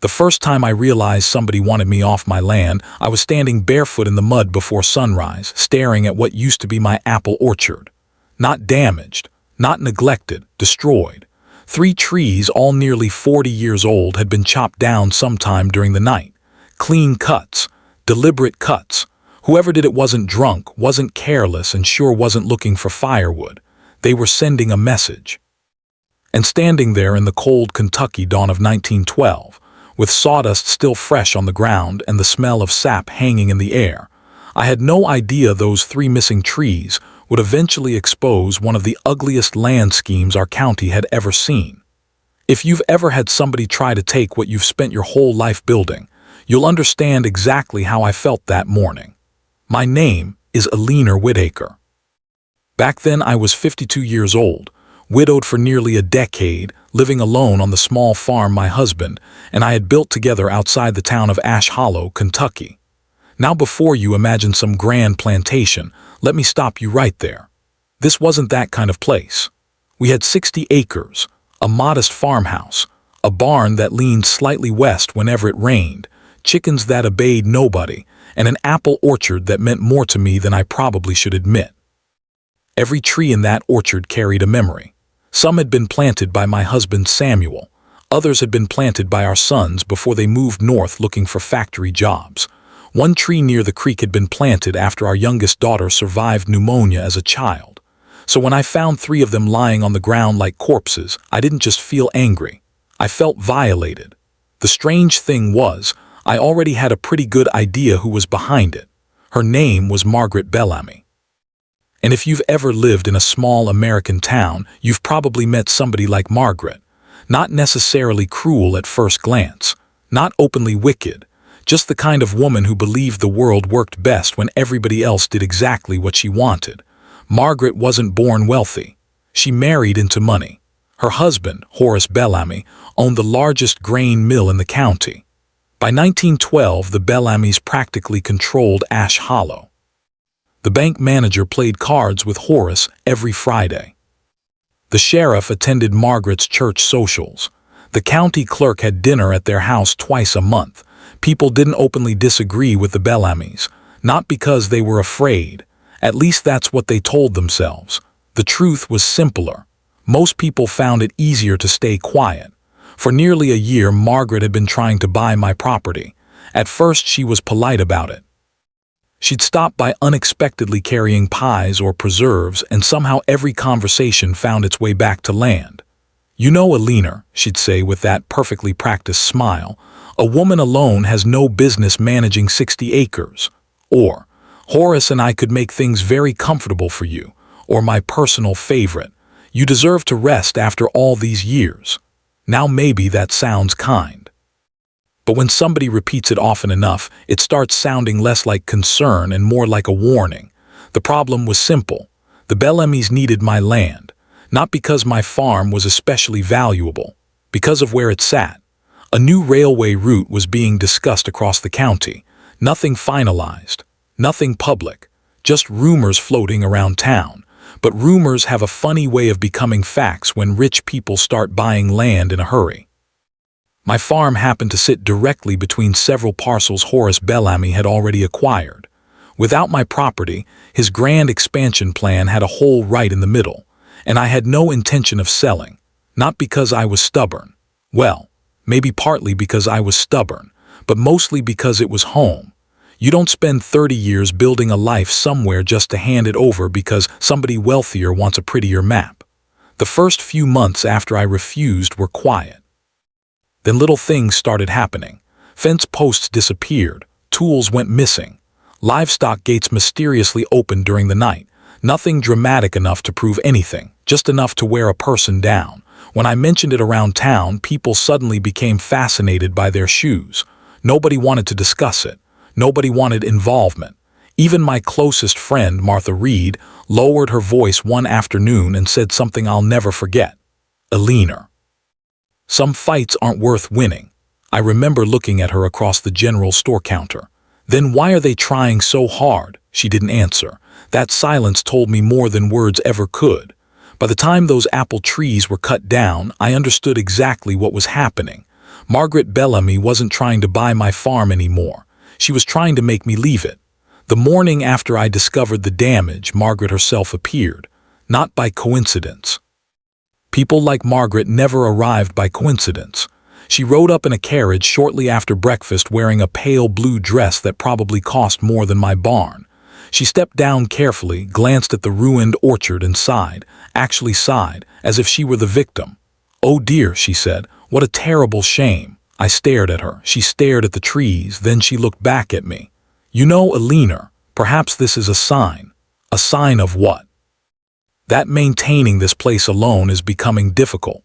The first time I realized somebody wanted me off my land, I was standing barefoot in the mud before sunrise, staring at what used to be my apple orchard. Not damaged, not neglected, destroyed. 3 trees, all nearly 40 years old, had been chopped down sometime during the night. Clean cuts, deliberate cuts. Whoever did it wasn't drunk, wasn't careless, and sure wasn't looking for firewood. They were sending a message. And standing there in the cold Kentucky dawn of 1912, with sawdust still fresh on the ground and the smell of sap hanging in the air, I had no idea those 3 missing trees would eventually expose one of the ugliest land schemes our county had ever seen. If you've ever had somebody try to take what you've spent your whole life building, you'll understand exactly how I felt that morning. My name is Eleanor Whitaker. Back then I was 52 years old, widowed for nearly a decade, living alone on the small farm my husband and I had built together outside the town of Ash Hollow, Kentucky. Now before you imagine some grand plantation, let me stop you right there. This wasn't that kind of place. We had 60 acres, a modest farmhouse, a barn that leaned slightly west whenever it rained, chickens that obeyed nobody, and an apple orchard that meant more to me than I probably should admit. Every tree in that orchard carried a memory. Some had been planted by my husband Samuel. Others had been planted by our sons before they moved north looking for factory jobs. One tree near the creek had been planted after our youngest daughter survived pneumonia as a child. So when I found 3 of them lying on the ground like corpses, I didn't just feel angry. I felt violated. The strange thing was, I already had a pretty good idea who was behind it. Her name was Margaret Bellamy. And if you've ever lived in a small American town, you've probably met somebody like Margaret. Not necessarily cruel at first glance, not openly wicked, just the kind of woman who believed the world worked best when everybody else did exactly what she wanted. Margaret wasn't born wealthy. She married into money. Her husband, Horace Bellamy, owned the largest grain mill in the county. By 1912, the Bellamys practically controlled Ash Hollow. The bank manager played cards with Horace every Friday. The sheriff attended Margaret's church socials. The county clerk had dinner at their house twice a month. People didn't openly disagree with the Bellamys, not because they were afraid. At least that's what they told themselves. The truth was simpler. Most people found it easier to stay quiet. For nearly a year, Margaret had been trying to buy my property. At first, she was polite about it. She'd stop by unexpectedly carrying pies or preserves, and somehow every conversation found its way back to land. "You know, Eleanor," she'd say with that perfectly practiced smile, "a woman alone has no business managing 60 acres. Or, Horace and I could make things very comfortable for you. Or my personal favorite, you deserve to rest after all these years." Now maybe that sounds kind. But when somebody repeats it often enough, it starts sounding less like concern and more like a warning. The problem was simple. The Bellamys needed my land, not because my farm was especially valuable, because of where it sat. A new railway route was being discussed across the county. Nothing finalized, nothing public, just rumors floating around town. But rumors have a funny way of becoming facts when rich people start buying land in a hurry. My farm happened to sit directly between several parcels Horace Bellamy had already acquired. Without my property, his grand expansion plan had a hole right in the middle, and I had no intention of selling, not because I was stubborn. Well, maybe partly because I was stubborn, but mostly because it was home. You don't spend 30 years building a life somewhere just to hand it over because somebody wealthier wants a prettier map. The first few months after I refused were quiet. Then little things started happening. Fence posts disappeared, tools went missing. Livestock gates mysteriously opened during the night. Nothing dramatic enough to prove anything, just enough to wear a person down. When I mentioned it around town, people suddenly became fascinated by their shoes. Nobody wanted to discuss it. Nobody wanted involvement. Even my closest friend, Martha Reed, lowered her voice one afternoon and said something I'll never forget. "Eleanor, some fights aren't worth winning." I remember looking at her across the general store counter. "Then why are they trying so hard?" She didn't answer. That silence told me more than words ever could. By the time those apple trees were cut down, I understood exactly what was happening. Margaret Bellamy wasn't trying to buy my farm anymore. She was trying to make me leave it. The morning after I discovered the damage, Margaret herself appeared, not by coincidence. People like Margaret never arrived by coincidence. She rode up in a carriage shortly after breakfast wearing a pale blue dress that probably cost more than my barn. She stepped down carefully, glanced at the ruined orchard and sighed, actually sighed, as if she were the victim. "Oh dear," she said, "what a terrible shame." I stared at her. She stared at the trees, then she looked back at me. "You know, Alina, perhaps this is a sign." "A sign of what?" "That maintaining this place alone is becoming difficult."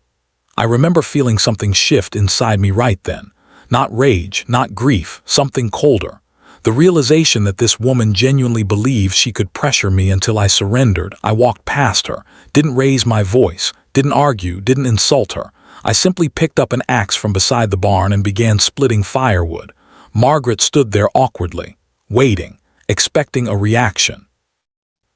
I remember feeling something shift inside me right then. Not rage, not grief, something colder. The realization that this woman genuinely believed she could pressure me until I surrendered. I walked past her, didn't raise my voice, didn't argue, didn't insult her. I simply picked up an axe from beside the barn and began splitting firewood. Margaret stood there awkwardly, waiting, expecting a reaction.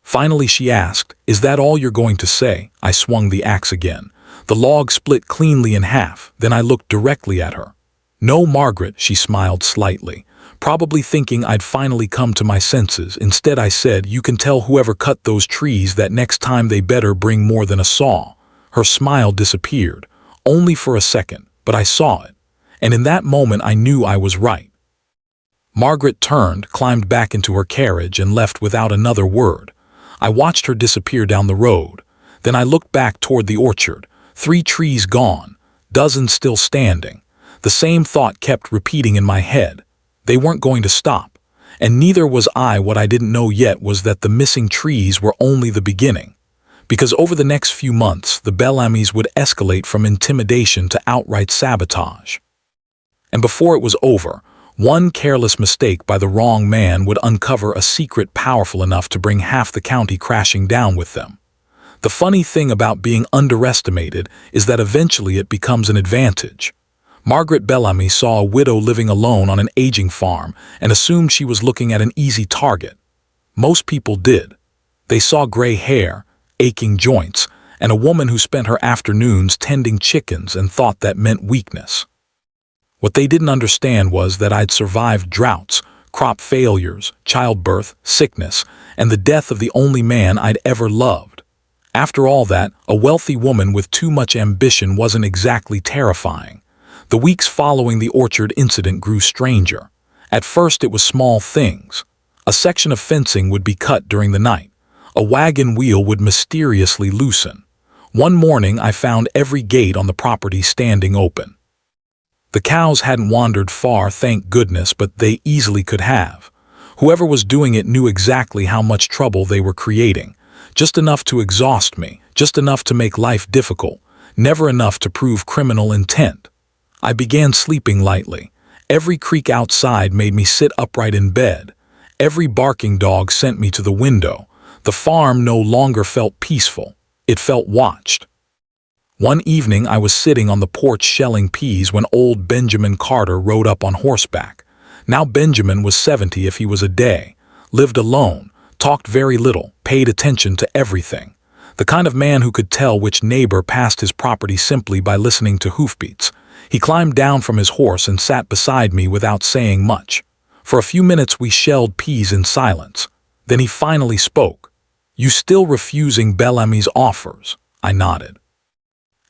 Finally she asked, "Is that all you're going to say?" I swung the axe again. The log split cleanly in half, then I looked directly at her. "No, Margaret," she smiled slightly, probably thinking I'd finally come to my senses. Instead I said, "You can tell whoever cut those trees that next time they better bring more than a saw." Her smile disappeared, only for a second, but I saw it, and in that moment I knew I was right. Margaret turned, climbed back into her carriage, and left without another word. I watched her disappear down the road. Then I looked back toward the orchard. 3 trees gone, dozens still standing. The same thought kept repeating in my head. They weren't going to stop. And neither was I. What I didn't know yet was that the missing trees were only the beginning. Because over the next few months, the Bellamys would escalate from intimidation to outright sabotage. And before it was over, one careless mistake by the wrong man would uncover a secret powerful enough to bring half the county crashing down with them. The funny thing about being underestimated is that eventually it becomes an advantage. Margaret Bellamy saw a widow living alone on an aging farm and assumed she was looking at an easy target. Most people did. They saw gray hair, aching joints, and a woman who spent her afternoons tending chickens and thought that meant weakness. What they didn't understand was that I'd survived droughts, crop failures, childbirth, sickness, and the death of the only man I'd ever loved. After all that, a wealthy woman with too much ambition wasn't exactly terrifying. The weeks following the orchard incident grew stranger. At first it was small things. A section of fencing would be cut during the night. A wagon wheel would mysteriously loosen. One morning I found every gate on the property standing open. The cows hadn't wandered far, thank goodness, but they easily could have. Whoever was doing it knew exactly how much trouble they were creating. Just enough to exhaust me, just enough to make life difficult, never enough to prove criminal intent. I began sleeping lightly. Every creak outside made me sit upright in bed. Every barking dog sent me to the window. The farm no longer felt peaceful. It felt watched. One evening I was sitting on the porch shelling peas when old Benjamin Carter rode up on horseback. Now Benjamin was 70 if he was a day, lived alone, talked very little, paid attention to everything. The kind of man who could tell which neighbor passed his property simply by listening to hoofbeats. He climbed down from his horse and sat beside me without saying much. For a few minutes we shelled peas in silence. Then he finally spoke. "You still refusing Bellamy's offers?" I nodded.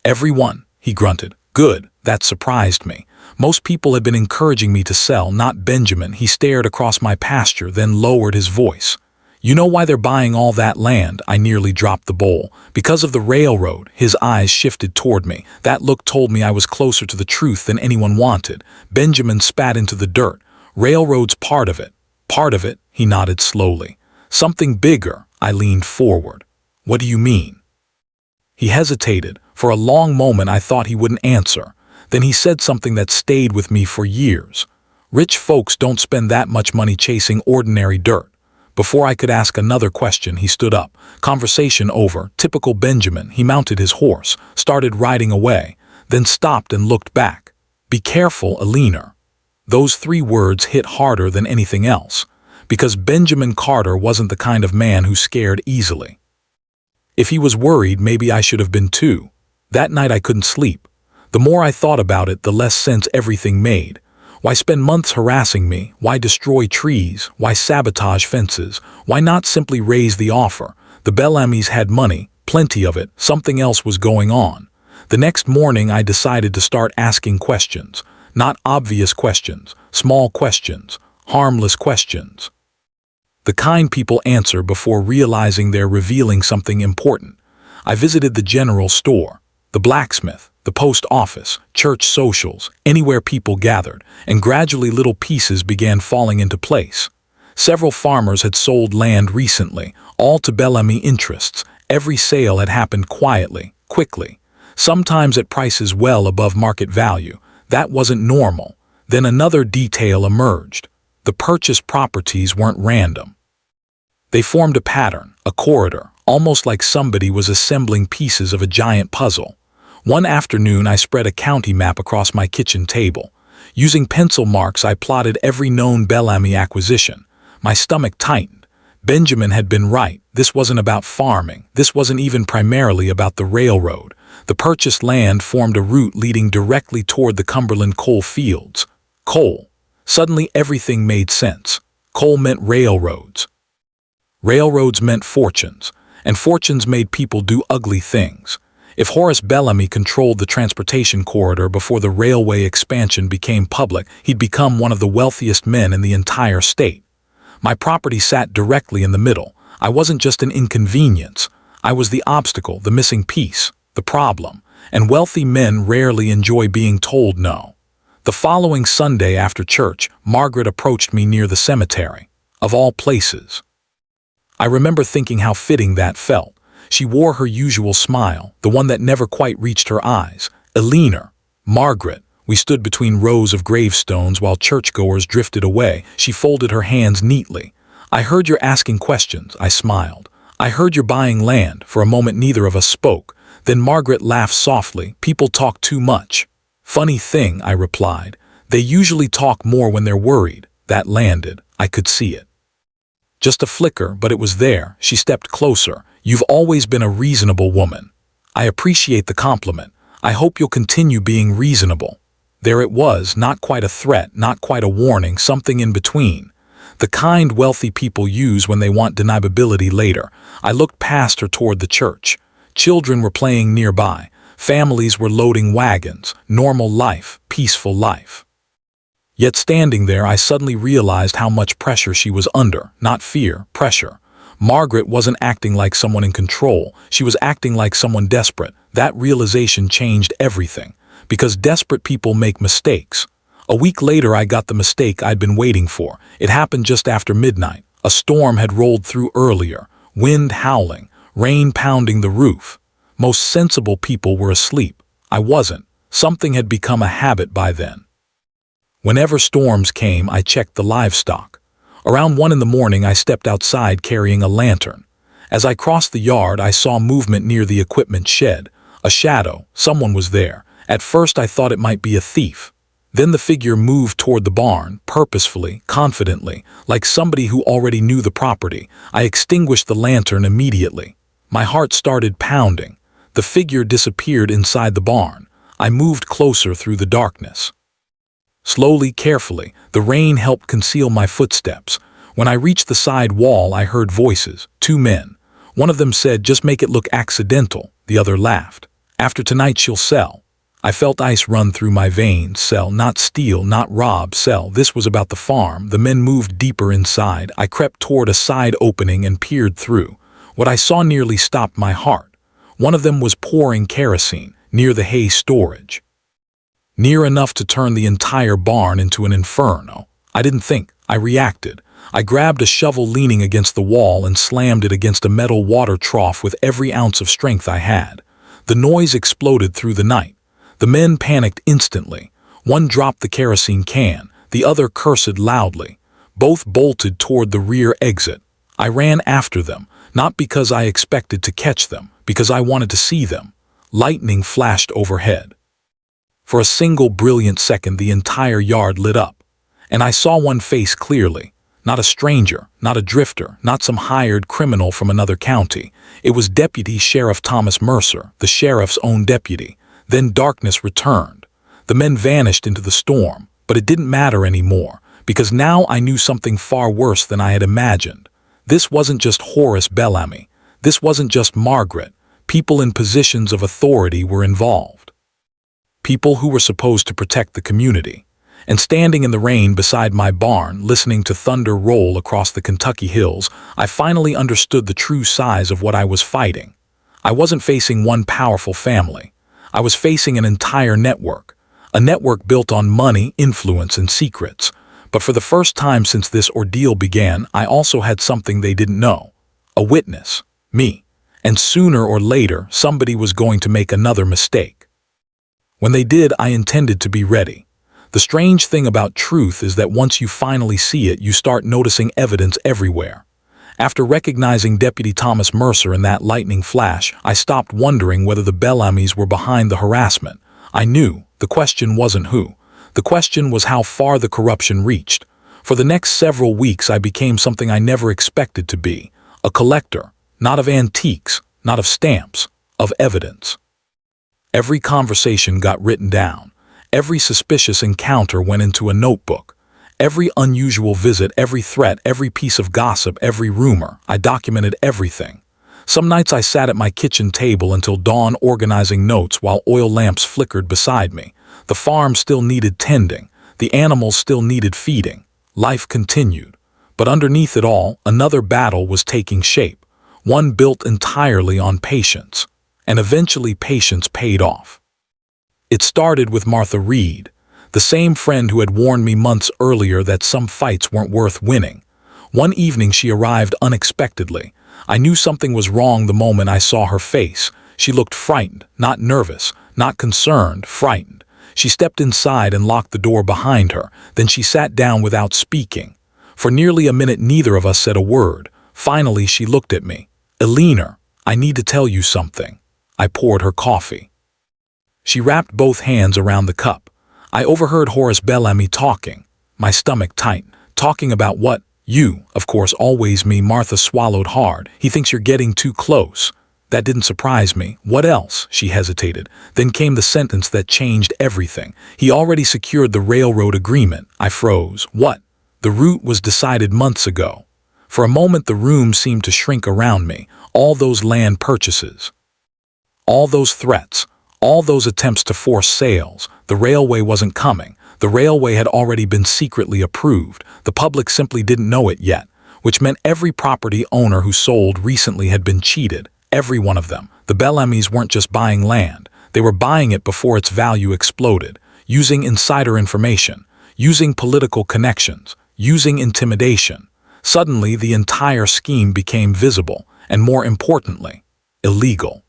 "Everyone," he grunted. "Good, that surprised me. Most people had been encouraging me to sell, not Benjamin." He stared across my pasture, then lowered his voice. "You know why they're buying all that land?" I nearly dropped the bowl. "Because of the railroad." His eyes shifted toward me. That look told me I was closer to the truth than anyone wanted. Benjamin spat into the dirt. "Railroad's part of it." "Part of it?" He nodded slowly. "Something bigger." I leaned forward. "What do you mean?" He hesitated. For a long moment I thought he wouldn't answer. Then he said something that stayed with me for years. "Rich folks don't spend that much money chasing ordinary dirt." Before I could ask another question, he stood up. Conversation over. Typical Benjamin. He mounted his horse, started riding away, then stopped and looked back. "Be careful, Alina." Those 3 words hit harder than anything else, because Benjamin Carter wasn't the kind of man who scared easily. If he was worried, maybe I should have been too. That night I couldn't sleep. The more I thought about it, the less sense everything made. Why spend months harassing me? Why destroy trees? Why sabotage fences? Why not simply raise the offer? The Bellamys had money, plenty of it, something else was going on. The next morning I decided to start asking questions. Not obvious questions, small questions, harmless questions. The kind people answer before realizing they're revealing something important. I visited the general store, the blacksmith, the post office, church socials, anywhere people gathered, and gradually little pieces began falling into place. Several farmers had sold land recently, all to Bellamy interests. Every sale had happened quietly, quickly, sometimes at prices well above market value. That wasn't normal. Then another detail emerged. The purchased properties weren't random. They formed a pattern, a corridor, almost like somebody was assembling pieces of a giant puzzle. One afternoon I spread a county map across my kitchen table. Using pencil marks I plotted every known Bellamy acquisition. My stomach tightened. Benjamin had been right. This wasn't about farming. This wasn't even primarily about the railroad. The purchased land formed a route leading directly toward the Cumberland coal fields. Coal. Suddenly everything made sense. Coal meant railroads. Railroads meant fortunes, and fortunes made people do ugly things. If Horace Bellamy controlled the transportation corridor before the railway expansion became public, he'd become one of the wealthiest men in the entire state. My property sat directly in the middle. I wasn't just an inconvenience. I was the obstacle, the missing piece, the problem, and wealthy men rarely enjoy being told no. The following Sunday after church, Margaret approached me near the cemetery. Of all places. I remember thinking how fitting that felt. She wore her usual smile, the one that never quite reached her eyes. Eleanor, Margaret. We stood between rows of gravestones while churchgoers drifted away. She folded her hands neatly. I heard you're asking questions, I smiled. I heard you're buying land. For a moment neither of us spoke. Then Margaret laughed softly. People talk too much. Funny thing, I replied. They usually talk more when they're worried. That landed. I could see it. Just a flicker, but it was there. She stepped closer. You've always been a reasonable woman. I appreciate the compliment. I hope you'll continue being reasonable. There it was, not quite a threat, not quite a warning, something in between. The kind wealthy people use when they want deniability later. I looked past her toward the church. Children were playing nearby. Families were loading wagons. Normal life, peaceful life. Yet standing there, I suddenly realized how much pressure she was under. Not fear, pressure. Margaret wasn't acting like someone in control. She was acting like someone desperate. That realization changed everything. Because desperate people make mistakes. A week later, I got the mistake I'd been waiting for. It happened just after midnight. A storm had rolled through earlier. Wind howling, rain pounding the roof. Most sensible people were asleep. I wasn't. Something had become a habit by then. Whenever storms came, I checked the livestock. Around 1 in the morning, I stepped outside carrying a lantern. As I crossed the yard, I saw movement near the equipment shed. A shadow. Someone was there. At first, I thought it might be a thief. Then the figure moved toward the barn, purposefully, confidently, like somebody who already knew the property. I extinguished the lantern immediately. My heart started pounding. The figure disappeared inside the barn. I moved closer through the darkness. Slowly, carefully, the rain helped conceal my footsteps. When I reached the side wall, I heard voices. 2 men. One of them said, "Just make it look accidental." The other laughed. "After tonight, she'll sell." I felt ice run through my veins. Sell, not steal, not rob, sell. This was about the farm. The men moved deeper inside. I crept toward a side opening and peered through. What I saw nearly stopped my heart. One of them was pouring kerosene near the hay storage. Near enough to turn the entire barn into an inferno. I didn't think. I reacted. I grabbed a shovel leaning against the wall and slammed it against a metal water trough with every ounce of strength I had. The noise exploded through the night. The men panicked instantly. One dropped the kerosene can. The other cursed loudly. Both bolted toward the rear exit. I ran after them, not because I expected to catch them, because I wanted to see them. Lightning flashed overhead. For a single brilliant second, the entire yard lit up, and I saw one face clearly. Not a stranger, not a drifter, not some hired criminal from another county. It was Deputy Sheriff Thomas Mercer, the sheriff's own deputy. Then darkness returned. The men vanished into the storm, but it didn't matter anymore, because now I knew something far worse than I had imagined. This wasn't just Horace Bellamy. This wasn't just Margaret. People in positions of authority were involved. People who were supposed to protect the community. And standing in the rain beside my barn, listening to thunder roll across the Kentucky hills, I finally understood the true size of what I was fighting. I wasn't facing one powerful family. I was facing an entire network. A network built on money, influence, and secrets. But for the first time since this ordeal began, I also had something they didn't know. A witness. Me. And sooner or later, somebody was going to make another mistake. When they did, I intended to be ready. The strange thing about truth is that once you finally see it, you start noticing evidence everywhere. After recognizing Deputy Thomas Mercer in that lightning flash, I stopped wondering whether the Bellamys were behind the harassment. I knew. The question wasn't who. The question was how far the corruption reached. For the next several weeks, I became something I never expected to be. A collector. Not of antiques, not of stamps, of evidence. Every conversation got written down. Every suspicious encounter went into a notebook. Every unusual visit, every threat, every piece of gossip, every rumor. I documented everything. Some nights I sat at my kitchen table until dawn organizing notes while oil lamps flickered beside me. The farm still needed tending. The animals still needed feeding. Life continued. But underneath it all, another battle was taking shape. One built entirely on patience. And eventually patience paid off. It started with Martha Reed, the same friend who had warned me months earlier that some fights weren't worth winning. One evening she arrived unexpectedly. I knew something was wrong the moment I saw her face. She looked frightened, not nervous, not concerned, frightened. She stepped inside and locked the door behind her. Then she sat down without speaking. For nearly a minute neither of us said a word. Finally she looked at me. "Eleanor, I need to tell you something." I poured her coffee. She wrapped both hands around the cup. I overheard Horace Bellamy talking. My stomach tightened. Talking about what? You, of course, always me. Martha swallowed hard. "He thinks you're getting too close." That didn't surprise me. "What else?" She hesitated. Then came the sentence that changed everything. "He already secured the railroad agreement." I froze. "What?" "The route was decided months ago." For a moment the room seemed to shrink around me. All those land purchases. All those threats. All those attempts to force sales. The railway wasn't coming. The railway had already been secretly approved. The public simply didn't know it yet, which meant every property owner who sold recently had been cheated. Every one of them. The Bellamys weren't just buying land. They were buying it before its value exploded, using insider information, using political connections, using intimidation. Suddenly, the entire scheme became visible, and more importantly, illegal.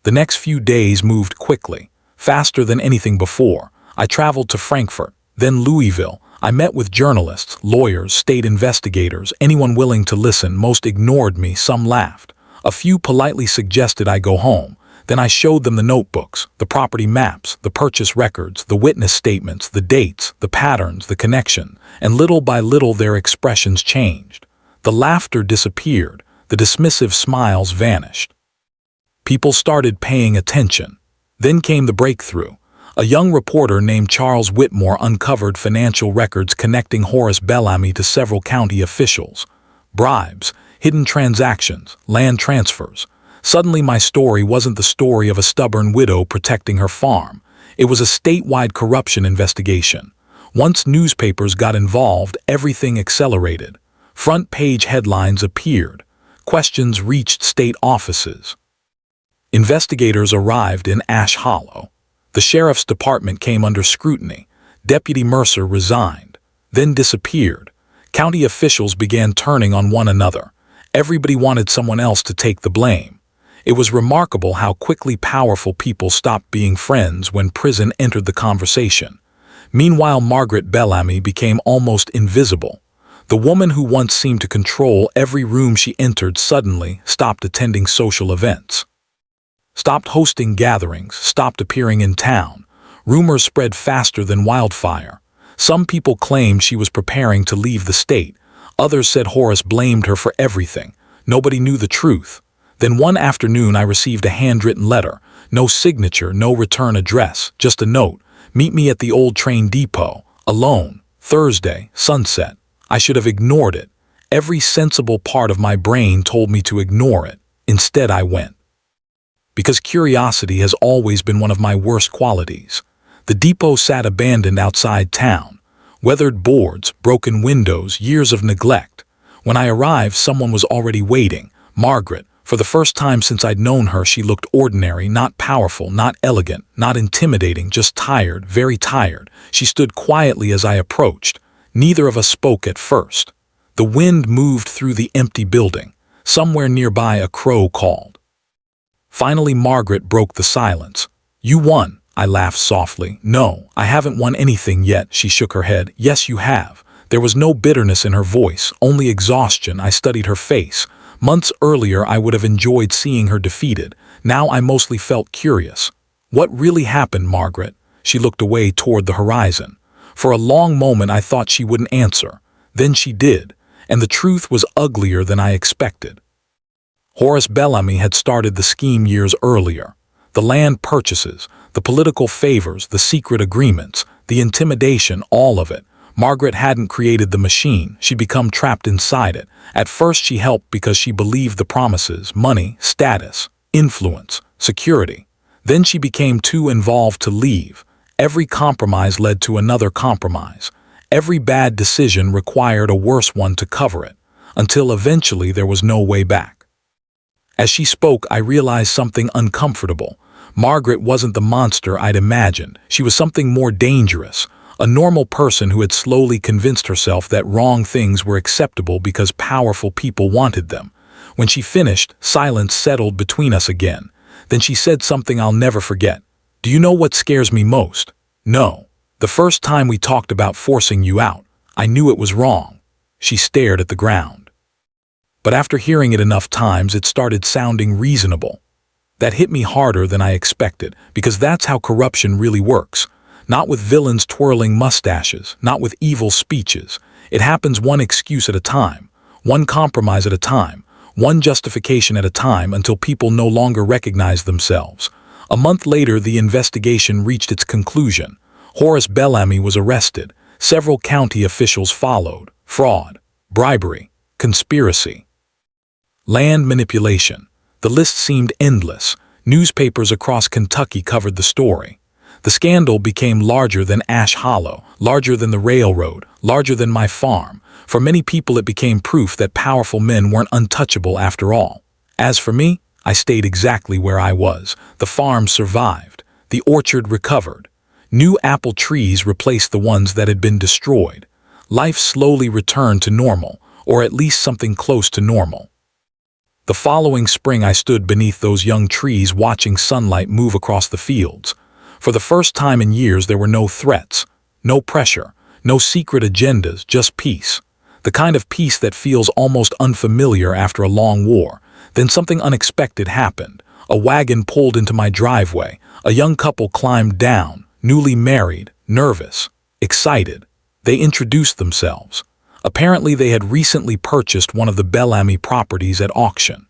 The next few days moved quickly, faster than anything before. I traveled to Frankfurt, then Louisville. I met with journalists, lawyers, state investigators, anyone willing to listen. Most ignored me, some laughed. A few politely suggested I go home. Then I showed them the notebooks, the property maps, the purchase records, the witness statements, the dates, the patterns, the connection, and little by little their expressions changed. The laughter disappeared, the dismissive smiles vanished. People started paying attention. Then came the breakthrough. A young reporter named Charles Whitmore uncovered financial records connecting Horace Bellamy to several county officials. Bribes, hidden transactions, land transfers. Suddenly my story wasn't the story of a stubborn widow protecting her farm. It was a statewide corruption investigation. Once newspapers got involved, everything accelerated. Front-page headlines appeared. Questions reached state offices. Investigators arrived in Ash Hollow. The sheriff's department came under scrutiny. Deputy Mercer resigned, then disappeared. County officials began turning on one another. Everybody wanted someone else to take the blame. It was remarkable how quickly powerful people stopped being friends when prison entered the conversation. Meanwhile, Margaret Bellamy became almost invisible. The woman who once seemed to control every room she entered suddenly stopped attending social events. Stopped hosting gatherings, stopped appearing in town. Rumors spread faster than wildfire. Some people claimed she was preparing to leave the state. Others said Horace blamed her for everything. Nobody knew the truth. Then one afternoon I received a handwritten letter. No signature, no return address, just a note. Meet me at the old train depot. Alone. Thursday, sunset. I should have ignored it. Every sensible part of my brain told me to ignore it. Instead I went. Because curiosity has always been one of my worst qualities. The depot sat abandoned outside town. Weathered boards, broken windows, years of neglect. When I arrived, someone was already waiting. Margaret. For the first time since I'd known her, she looked ordinary, not powerful, not elegant, not intimidating, just tired, very tired. She stood quietly as I approached. Neither of us spoke at first. The wind moved through the empty building. Somewhere nearby a crow called. Finally Margaret broke the silence. "You won," I laughed softly. "No, I haven't won anything yet," she shook her head. "Yes, you have." There was no bitterness in her voice, only exhaustion. I studied her face. Months earlier I would have enjoyed seeing her defeated. Now I mostly felt curious. "What really happened, Margaret?" She looked away toward the horizon. For a long moment I thought she wouldn't answer. Then she did, and the truth was uglier than I expected. Horace Bellamy had started the scheme years earlier. The land purchases, the political favors, the secret agreements, the intimidation, all of it. Margaret hadn't created the machine, she'd become trapped inside it. At first she helped because she believed the promises, money, status, influence, security. Then she became too involved to leave. Every compromise led to another compromise. Every bad decision required a worse one to cover it, until eventually there was no way back. As she spoke, I realized something uncomfortable. Margaret wasn't the monster I'd imagined. She was something more dangerous. A normal person who had slowly convinced herself that wrong things were acceptable because powerful people wanted them. When she finished, silence settled between us again. Then she said something I'll never forget. "Do you know what scares me most?" "No. The first time we talked about forcing you out, I knew it was wrong." She stared at the ground. But after hearing it enough times, it started sounding reasonable. That hit me harder than I expected, because that's how corruption really works. Not with villains twirling mustaches, not with evil speeches. It happens one excuse at a time, one compromise at a time, one justification at a time until people no longer recognize themselves. A month later, the investigation reached its conclusion. Horace Bellamy was arrested. Several county officials followed. Fraud, bribery, conspiracy, land manipulation. The list seemed endless. Newspapers across Kentucky covered the story. The scandal became larger than Ash Hollow, larger than the railroad, larger than my farm. For many people it became proof that powerful men weren't untouchable after all. As for me, I stayed exactly where I was. The farm survived. The orchard recovered. New apple trees replaced the ones that had been destroyed. Life slowly returned to normal, or at least something close to normal. The following spring I stood beneath those young trees watching sunlight move across the fields. For the first time in years there were no threats, no pressure, no secret agendas, just peace. The kind of peace that feels almost unfamiliar after a long war. Then something unexpected happened. A wagon pulled into my driveway. A young couple climbed down, newly married, nervous, excited. They introduced themselves. Apparently they had recently purchased one of the Bellamy properties at auction.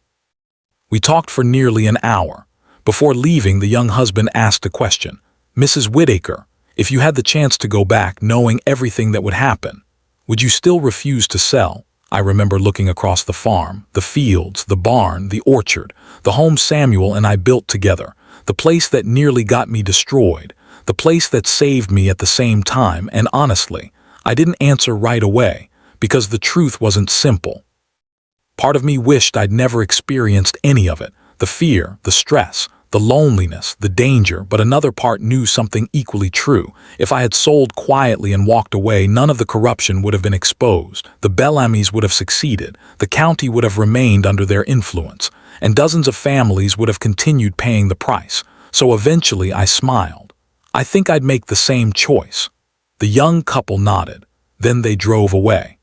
We talked for nearly an hour. Before leaving, the young husband asked a question. "Mrs. Whitaker, if you had the chance to go back knowing everything that would happen, would you still refuse to sell?" I remember looking across the farm, the fields, the barn, the orchard, the home Samuel and I built together, the place that nearly got me destroyed, the place that saved me at the same time, and honestly, I didn't answer right away, because the truth wasn't simple. Part of me wished I'd never experienced any of it, the fear, the stress, the loneliness, the danger, but another part knew something equally true. If I had sold quietly and walked away, none of the corruption would have been exposed. The Bellamys would have succeeded, the county would have remained under their influence, and dozens of families would have continued paying the price. So eventually I smiled. I think I'd make the same choice. The young couple nodded. Then they drove away.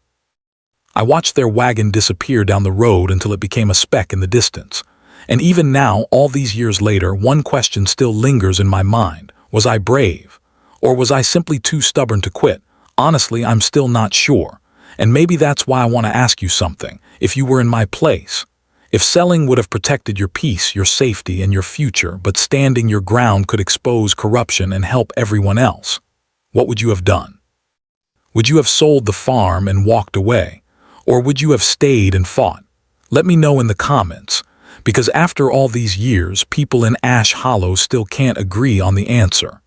I watched their wagon disappear down the road until it became a speck in the distance. And even now, all these years later, one question still lingers in my mind. Was I brave? Or was I simply too stubborn to quit? Honestly, I'm still not sure. And maybe that's why I want to ask you something. If you were in my place, If selling would have protected your peace, your safety, and your future, but standing your ground could expose corruption and help everyone else, what would you have done? Would you have sold the farm and walked away? Or would you have stayed and fought? Let me know in the comments, because after all these years, people in Ash Hollow still can't agree on the answer.